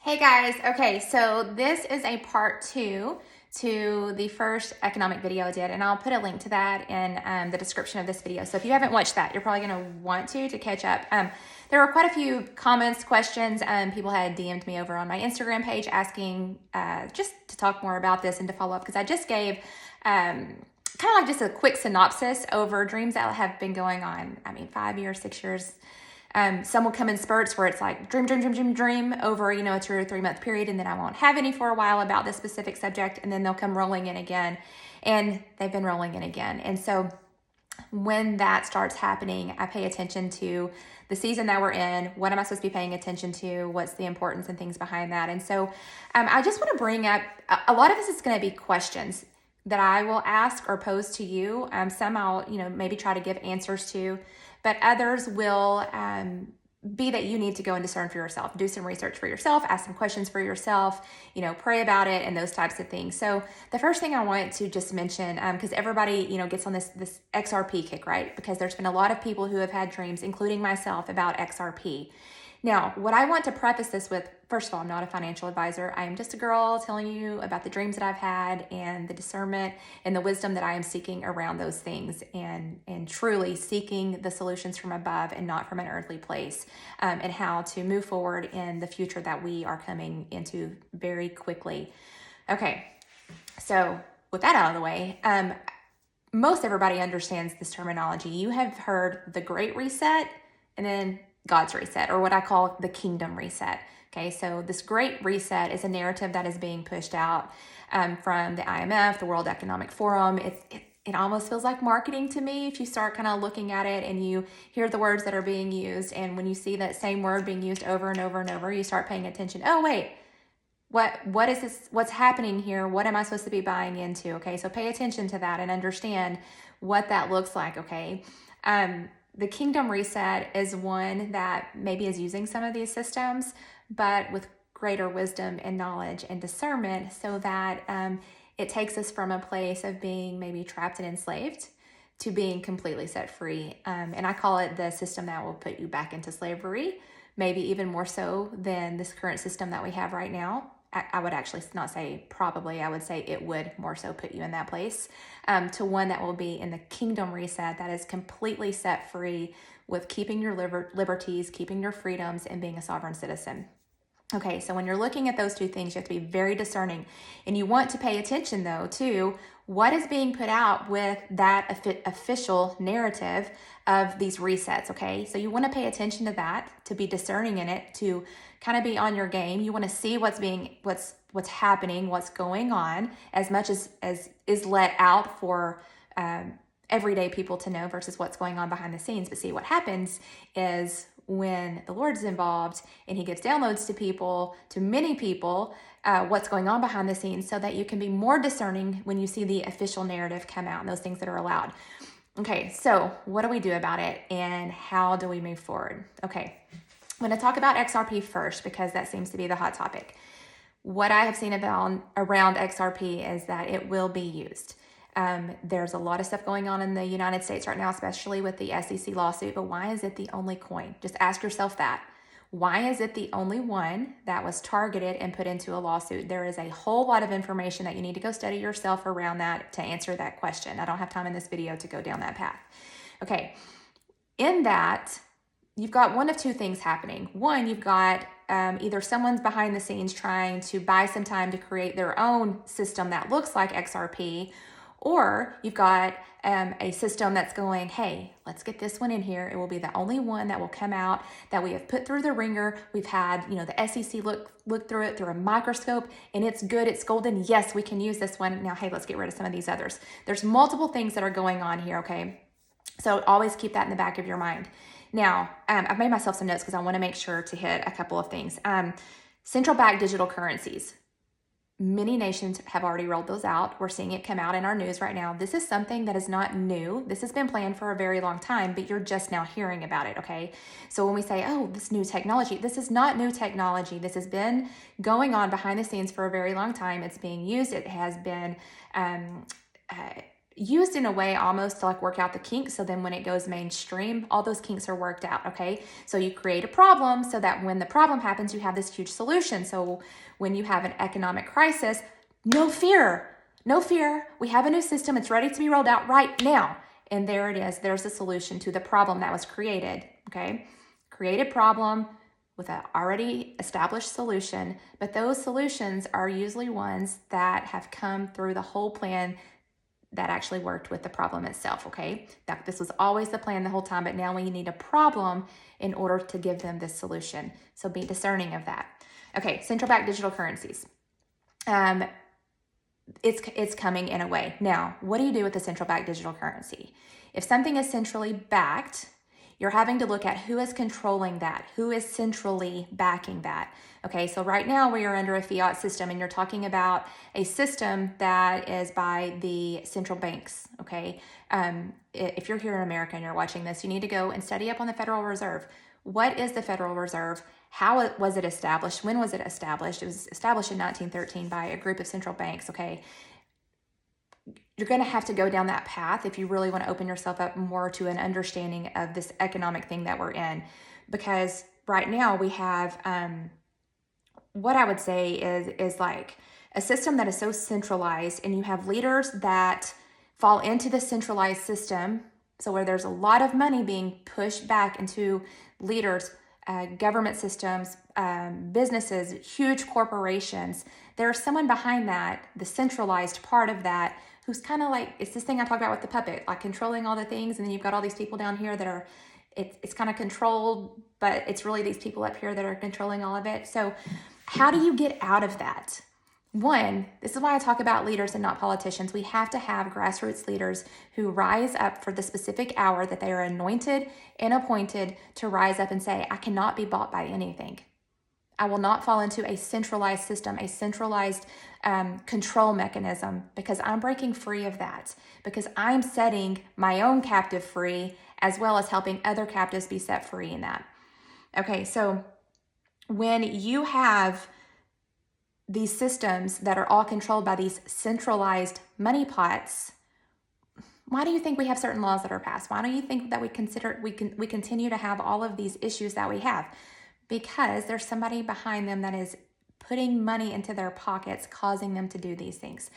Hey guys, okay, so this is a part 2 to the first economic video I did, and I'll put a link to that in the description of this video. So if you haven't watched that, you're probably going to want to catch up. There were quite a few comments, questions, people had DM'd me over on my Instagram page asking just to talk more about this and to follow up, because I just gave kind of like just a quick synopsis over dreams that have been going on, 5 years, 6 years. Some will come in spurts where it's like dream over, a 2 or 3 month period, and then I won't have any for a while about this specific subject, and then they'll come rolling in again, and they've been rolling in again. And so when that starts happening, I pay attention to the season that we're in. What am I supposed to be paying attention to? What's the importance and things behind that? And so I just want to bring up, a lot of this is going to be questions that I will ask or pose to you. Some I'll, maybe try to give answers to, but others will be that you need to go and discern for yourself, do some research for yourself, ask some questions for yourself, pray about it and those types of things. So the first thing I want to just mention, because everybody, gets on this XRP kick, right? Because there's been a lot of people who have had dreams, including myself, about XRP. Now, what I want to preface this with, first of all, I'm not a financial advisor. I am just a girl telling you about the dreams that I've had and the discernment and the wisdom that I am seeking around those things, and truly seeking the solutions from above and not from an earthly place, and how to move forward in the future that we are coming into very quickly. Okay, so with that out of the way, most everybody understands this terminology. You have heard the Great Reset and then God's reset, or what I call the kingdom reset. Okay, so this great reset is a narrative that is being pushed out from the IMF, the World Economic Forum. It almost feels like marketing to me if you start kind of looking at it and you hear the words that are being used. And when you see that same word being used over and over and over, you start paying attention. Oh, wait, what is this? What's happening here? What am I supposed to be buying into? Okay, so pay attention to that and understand what that looks like, okay? The kingdom reset is one that maybe is using some of these systems, but with greater wisdom and knowledge and discernment, so that it takes us from a place of being maybe trapped and enslaved to being completely set free. And I call it the system that will put you back into slavery, maybe even more so than this current system that we have right now. I would actually not say probably, I would say it would more so put you in that place, to one that will be in the kingdom reset that is completely set free with keeping your liberties, keeping your freedoms, and being a sovereign citizen. Okay, so when you're looking at those two things, you have to be very discerning. And you want to pay attention, though, to what is being put out with that official narrative of these resets, okay? So you want to pay attention to that, to be discerning in it, to kind of be on your game. You want to see what's happening, what's going on, as much as is let out for everyday people to know versus what's going on behind the scenes. But see, what happens is when the Lord's involved and he gives downloads to people, to many people, what's going on behind the scenes, so that you can be more discerning when you see the official narrative come out and those things that are allowed. Okay, so what do we do about it and how do we move forward? Okay, I'm going to talk about XRP first because that seems to be the hot topic. What I have seen around XRP is that it will be used. There's a lot of stuff going on in the United States right now, especially with the SEC lawsuit, but why is it the only coin? Just ask yourself that. Why is it the only one that was targeted and put into a lawsuit? There is a whole lot of information that you need to go study yourself around that to answer that question. I don't have time in this video to go down that path. Okay, in that, you've got one of two things happening. One, you've got either someone's behind the scenes trying to buy some time to create their own system that looks like XRP, or you've got a system that's going, hey, let's get this one in here. It will be the only one that will come out that we have put through the ringer. We've had, the SEC look through it through a microscope, and it's good, it's golden. Yes, we can use this one. Now, hey, let's get rid of some of these others. There's multiple things that are going on here, okay? So always keep that in the back of your mind. Now, I've made myself some notes because I want to make sure to hit a couple of things. Central bank digital currencies. Many nations have already rolled those out. We're seeing it come out in our news right now. This is something that is not new. This has been planned for a very long time, but you're just now hearing about it, okay? So when we say, oh, this new technology, this is not new technology. This has been going on behind the scenes for a very long time. It's being used. It has been used in a way almost to like work out the kinks. So then when it goes mainstream, all those kinks are worked out, okay? So you create a problem so that when the problem happens, you have this huge solution. So when you have an economic crisis, no fear, no fear. We have a new system. It's ready to be rolled out right now. And there it is. There's a solution to the problem that was created, okay? Created problem with an already established solution. But those solutions are usually ones that have come through the whole plan that actually worked with the problem itself, okay? That this was always the plan the whole time, but now we need a problem in order to give them this solution. So be discerning of that. Okay, central bank digital currencies. It's coming in a way. Now, what do you do with the central bank digital currency? If something is centrally backed, you're having to look at who is controlling that, who is centrally backing that. Okay, so right now we are under a fiat system, and you're talking about a system that is by the central banks, okay? If you're here in America and you're watching this, you need to go and study up on the Federal Reserve. What is the Federal Reserve? How was it established? When was it established? It was established in 1913 by a group of central banks, okay? You're going to have to go down that path if you really want to open yourself up more to an understanding of this economic thing that we're in. Because right now we have, what I would say is like a system that is so centralized, and you have leaders that fall into the centralized system. So where there's a lot of money being pushed back into leaders, government systems, businesses, huge corporations. There's someone behind that, the centralized part of that, who's kind of like, it's this thing I talked about with the puppet, like controlling all the things. And then you've got all these people down here that are, it's kind of controlled, but it's really these people up here that are controlling all of it. So how do you get out of that? One, this is why I talk about leaders and not politicians. We have to have grassroots leaders who rise up for the specific hour that they are anointed and appointed to rise up and say, I cannot be bought by anything. I will not fall into a centralized system, a centralized control mechanism, because I'm breaking free of that, because I'm setting my own captive free, as well as helping other captives be set free in that. Okay, so when you have these systems that are all controlled by these centralized money pots, why do you think we have certain laws that are passed? Why do you think that we continue to have all of these issues that we have? Because there's somebody behind them that is putting money into their pockets, causing them to do these things.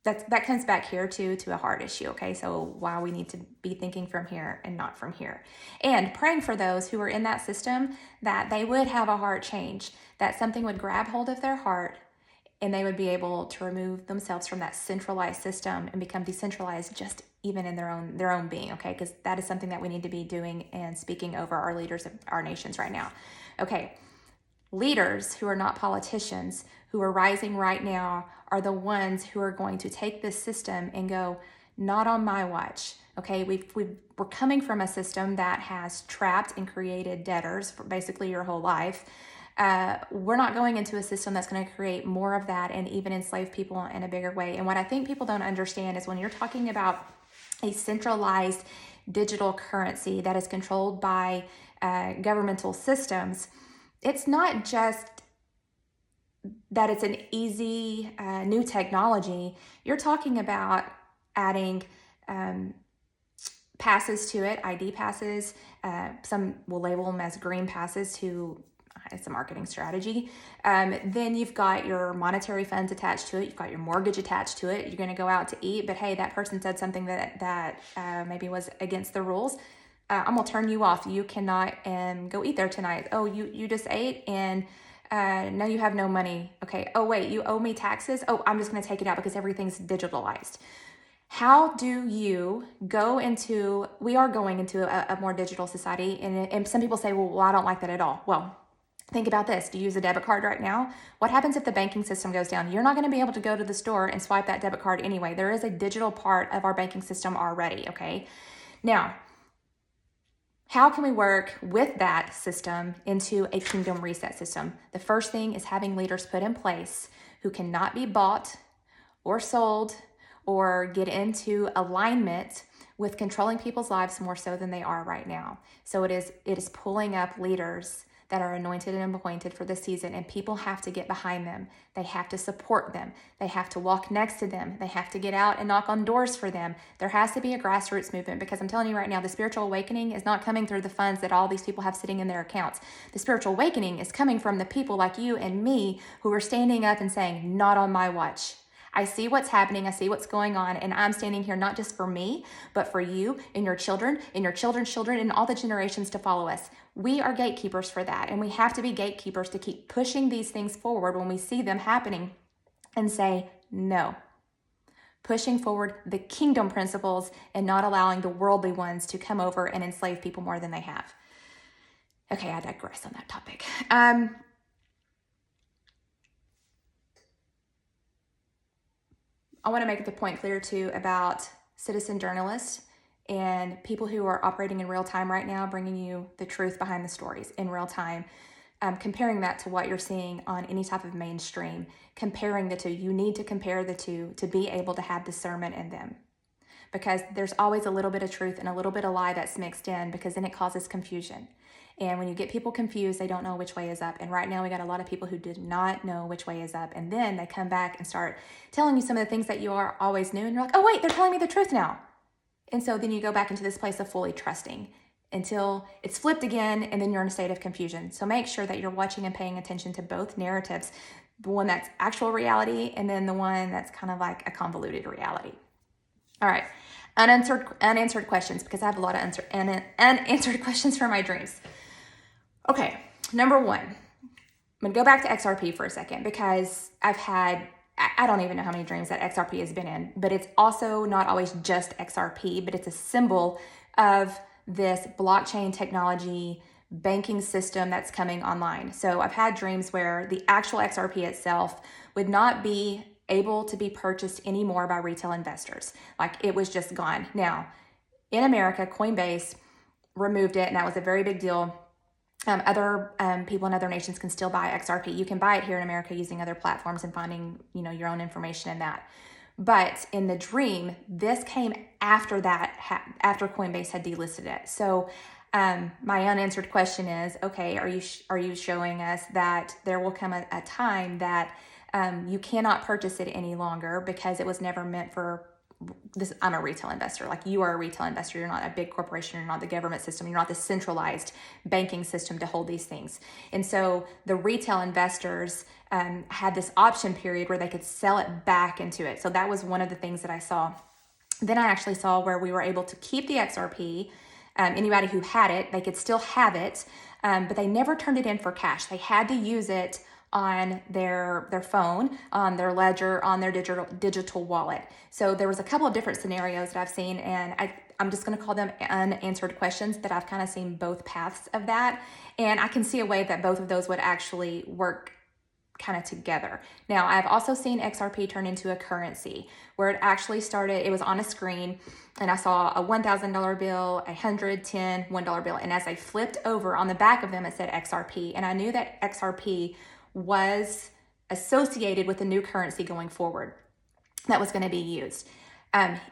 That comes back here to a heart issue, okay? So why we need to be thinking from here and not from here. And praying for those who are in that system, that they would have a heart change, that something would grab hold of their heart, and they would be able to remove themselves from that centralized system and become decentralized, just even in their own being, okay? Because that is something that we need to be doing and speaking over our leaders of our nations right now. Okay, leaders who are not politicians, who are rising right now, are the ones who are going to take this system and go, not on my watch. Okay, we're coming from a system that has trapped and created debtors for basically your whole life. We're not going into a system that's going to create more of that and even enslave people in a bigger way. And what I think people don't understand is when you're talking about a centralized digital currency that is controlled by governmental systems, it's not just that it's an easy new technology. You're talking about adding passes to it, ID passes. Some will label them as green passes to, it's a marketing strategy. Then you've got your monetary funds attached to it. You've got your mortgage attached to it. You're going to go out to eat, but hey, that person said something that maybe was against the rules. I'm going to turn you off. You cannot go eat there tonight. Oh, you just ate and now you have no money. Okay. Oh, wait, you owe me taxes. Oh, I'm just going to take it out because everything's digitalized. How do you we are going into a more digital society. And some people say, well, I don't like that at all. Well, think about this. Do you use a debit card right now? What happens if the banking system goes down? You're not going to be able to go to the store and swipe that debit card anyway. There is a digital part of our banking system already. Okay. Now, how can we work with that system into a kingdom reset system? The first thing is having leaders put in place who cannot be bought or sold or get into alignment with controlling people's lives more so than they are right now. So it is pulling up leaders that are anointed and appointed for this season, and people have to get behind them. They have to support them. They have to walk next to them. They have to get out and knock on doors for them. There has to be a grassroots movement, because I'm telling you right now, the spiritual awakening is not coming through the funds that all these people have sitting in their accounts. The spiritual awakening is coming from the people like you and me who are standing up and saying, not on my watch. I see what's happening. I see what's going on. And I'm standing here not just for me, but for you and your children and your children's children and all the generations to follow us. We are gatekeepers for that. And we have to be gatekeepers to keep pushing these things forward when we see them happening and say, no. Pushing forward the kingdom principles and not allowing the worldly ones to come over and enslave people more than they have. Okay, I digress on that topic. I want to make the point clear too about citizen journalists and people who are operating in real time right now, bringing you the truth behind the stories in real time, comparing that to what you're seeing on any type of mainstream, comparing the two. You need to compare the two to be able to have discernment in them, because there's always a little bit of truth and a little bit of lie that's mixed in, because then it causes confusion. And when you get people confused, they don't know which way is up. And right now we got a lot of people who did not know which way is up. And then they come back and start telling you some of the things that you always knew. And you're like, oh, wait, they're telling me the truth now. And so then you go back into this place of fully trusting until it's flipped again. And then you're in a state of confusion. So make sure that you're watching and paying attention to both narratives, the one that's actual reality and then the one that's kind of like a convoluted reality. All right. Unanswered questions, because I have a lot of unanswered questions for my dreams. Okay, number one, I'm going to go back to XRP for a second, because I don't even know how many dreams that XRP has been in, but it's also not always just XRP, but it's a symbol of this blockchain technology banking system that's coming online. So I've had dreams where the actual XRP itself would not be able to be purchased anymore by retail investors. Like, it was just gone. Now, in America, Coinbase removed it, and that was a very big deal. Other people in other nations can still buy XRP. You can buy it here in America using other platforms and finding, your own information in that. But in the dream, this came after that, after Coinbase had delisted it. So my unanswered question is, okay, are you showing us that there will come a time that you cannot purchase it any longer because it was never meant for this? I'm a retail investor. Like, you are a retail investor. You're not a big corporation. You're not the government system. You're not the centralized banking system to hold these things. And so the retail investors had this option period where they could sell it back into it. So that was one of the things that I saw. Then I actually saw where we were able to keep the XRP. Anybody who had it, they could still have it, but they never turned it in for cash. They had to use it on their phone, on their ledger, on their digital wallet. So there was a couple of different scenarios that I've seen, and I'm just going to call them unanswered questions, that I've kind of seen both paths of that. And I can see a way that both of those would actually work kind of together. Now, I've also seen XRP turn into a currency, where it actually started, it was on a screen, and I saw a $1,000 bill, a $100, $10, $1 bill. And as I flipped over, on the back of them, it said XRP. And I knew that XRP was associated with a new currency going forward that was going to be used.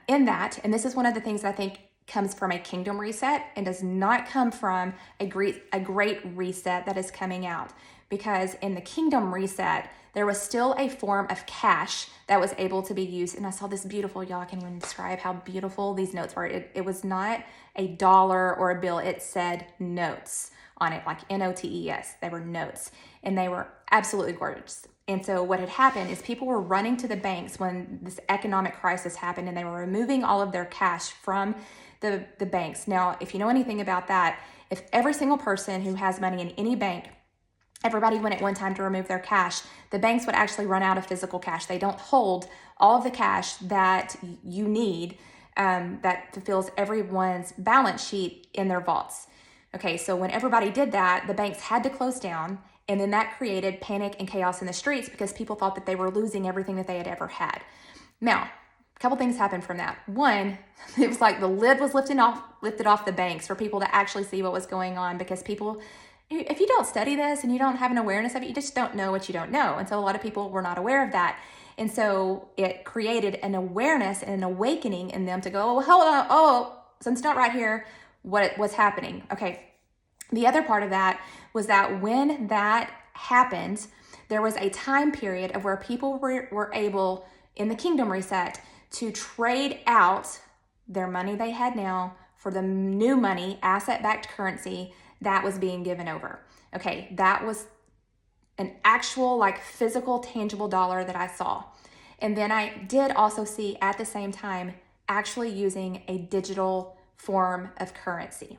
In that, and this is one of the things that I think comes from a kingdom reset and does not come from a great reset that is coming out. Because in the kingdom reset, there was still a form of cash that was able to be used. And I saw this beautiful, y'all, I can't even describe how beautiful these notes were. It was not a dollar or a bill. It said notes on it, like NOTES. They were notes, and they were absolutely gorgeous. And so what had happened is people were running to the banks when this economic crisis happened, and they were removing all of their cash from the banks. Now, if you know anything about that, if every single person who has money in any bank, everybody went at one time to remove their cash, the banks would actually run out of physical cash. They don't hold all of the cash that you need that fulfills everyone's balance sheet in their vaults. Okay, so when everybody did that, the banks had to close down, and then that created panic and chaos in the streets because people thought that they were losing everything that they had ever had. Now, a couple things happened from that. One, it was like the lid was lifted off the banks for people to actually see what was going on, because people, if you don't study this and you don't have an awareness of it, you just don't know what you don't know. And so a lot of people were not aware of that. And so it created an awareness and an awakening in them to go, oh, hold on, so it's not right here. What's happening? Okay. The other part of that was that when that happened, there was a time period of where people were able, in the kingdom reset, to trade out their money they had now for the new money, asset-backed currency that was being given over. Okay, that was an actual, like, physical, tangible dollar that I saw. And then I did also see at the same time actually using a digital form of currency.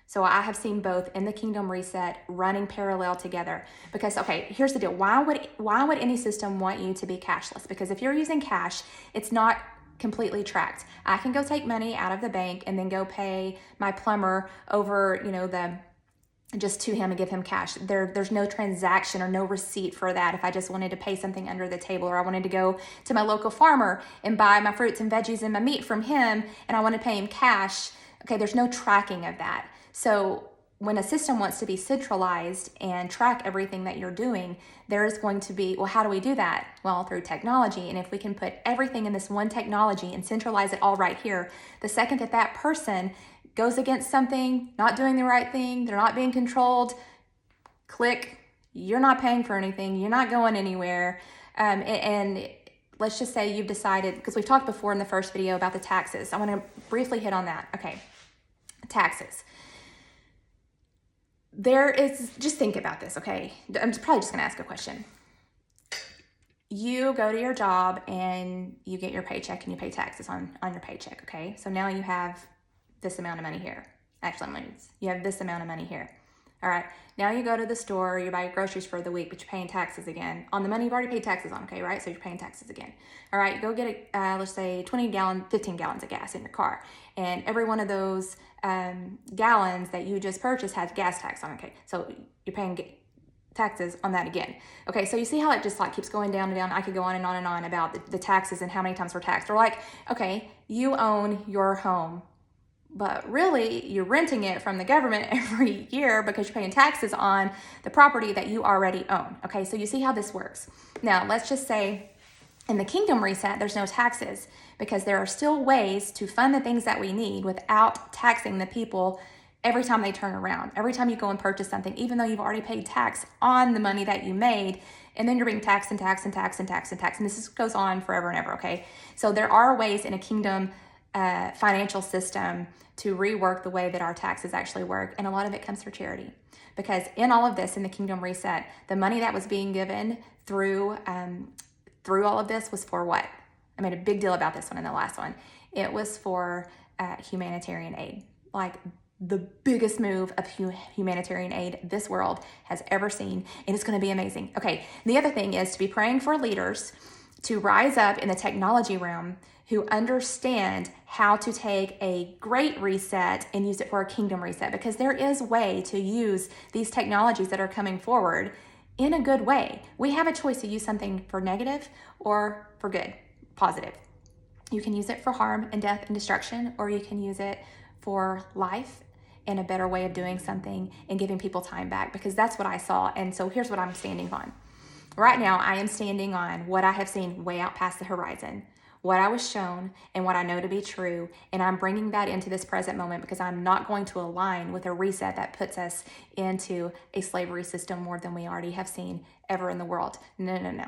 So I have seen both in the kingdom reset running parallel together. Because, okay, here's the deal. Why would any system want you to be cashless? Because if you're using cash, it's not completely tracked. I can go take money out of the bank and then go pay my plumber over, just to him and give him cash. There's no transaction or no receipt for that. If I just wanted to pay something under the table, or I wanted to go to my local farmer and buy my fruits and veggies and my meat from him, and I want to pay him cash, okay, there's no tracking of that. So when a system wants to be centralized and track everything that you're doing, there is going to be, well, how do we do that? Well, through technology. And if we can put everything in this one technology and centralize it all right here, the second that person goes against something, not doing the right thing, they're not being controlled, click, you're not paying for anything, you're not going anywhere. And let's just say you've decided, because we've talked before in the first video about the taxes. I want to briefly hit on that. Okay, taxes. Just think about this, okay? I'm probably just gonna ask a question. You go to your job and you get your paycheck and you pay taxes on your paycheck, okay? So now you have this amount of money here. Actually, you have this amount of money here. All right, now you go to the store, you buy your groceries for the week, but you're paying taxes again on the money you've already paid taxes on, okay, right? So you're paying taxes again. All right, you go get, let's say 15 gallons of gas in your car. And every one of those gallons that you just purchased has gas tax on, okay? So you're paying taxes on that again. Okay, so you see how it just like keeps going down and down. I could go on and on and on about the taxes and how many times we're taxed. Or like, okay, you own your home, but really you're renting it from the government every year because you're paying taxes on the property that you already own. Okay, so you see how this works. Now, let's just say in the kingdom reset, there's no taxes because there are still ways to fund the things that we need without taxing the people every time they turn around. Every time you go and purchase something, even though you've already paid tax on the money that you made, and then you're being taxed and taxed and taxed and taxed and taxed. And this goes on forever and ever, okay? So there are ways in a kingdom financial system to rework the way that our taxes actually work. And a lot of it comes through charity. Because in all of this, in the kingdom reset, the money that was being given through all of this was for what? I made a big deal about this one in the last one. It was for humanitarian aid. Like the biggest move of humanitarian aid this world has ever seen. And it's going to be amazing. Okay, the other thing is to be praying for leaders to rise up in the technology realm who understand how to take a great reset and use it for a kingdom reset, because there is a way to use these technologies that are coming forward in a good way. We have a choice to use something for negative or for good, positive. You can use it for harm and death and destruction, or you can use it for life and a better way of doing something and giving people time back, because that's what I saw. And so here's what I'm standing on. Right now, I am standing on what I have seen way out past the horizon, what I was shown and what I know to be true. And I'm bringing that into this present moment because I'm not going to align with a reset that puts us into a slavery system more than we already have seen ever in the world. No.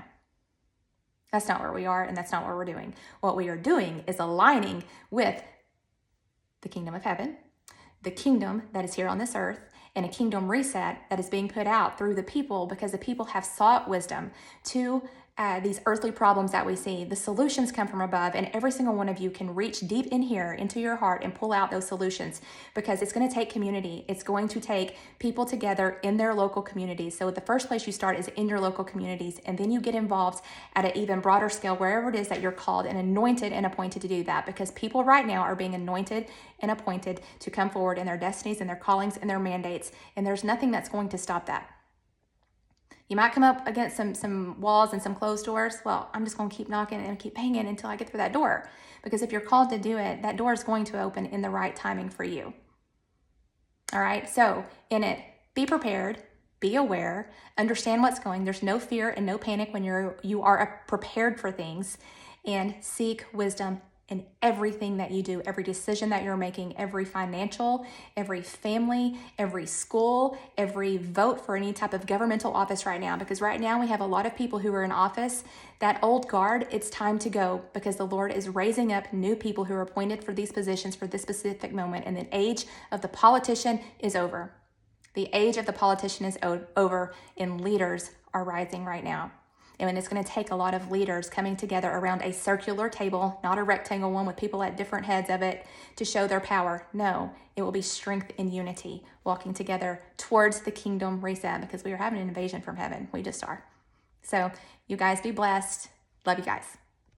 That's not where we are, and that's not what we're doing. What we are doing is aligning with the kingdom of heaven, the kingdom that is here on this earth, and a kingdom reset that is being put out through the people, because the people have sought wisdom to these earthly problems that we see. The solutions come from above, and every single one of you can reach deep in here into your heart and pull out those solutions, because it's going to take community. It's going to take people together in their local communities. So the first place you start is in your local communities, and then you get involved at an even broader scale wherever it is that you're called and anointed and appointed to do that, because people right now are being anointed and appointed to come forward in their destinies and their callings and their mandates, and there's nothing that's going to stop that. You might come up against some walls and some closed doors. Well, I'm just going to keep knocking and keep banging until I get through that door. Because if you're called to do it, that door is going to open in the right timing for you. All right, so in it, be prepared, be aware, understand what's going. There's no fear and no panic when you are prepared for things, and seek wisdom in everything that you do, every decision that you're making, every financial, every family, every school, every vote for any type of governmental office right now. Because right now we have a lot of people who are in office. That old guard, it's time to go, because the Lord is raising up new people who are appointed for these positions for this specific moment. And the age of the politician is over. The age of the politician is over, and leaders are rising right now. And it's going to take a lot of leaders coming together around a circular table, not a rectangle one with people at different heads of it, to show their power. No, it will be strength and unity, walking together towards the kingdom reset, because we are having an invasion from heaven. We just are. So you guys be blessed. Love you guys.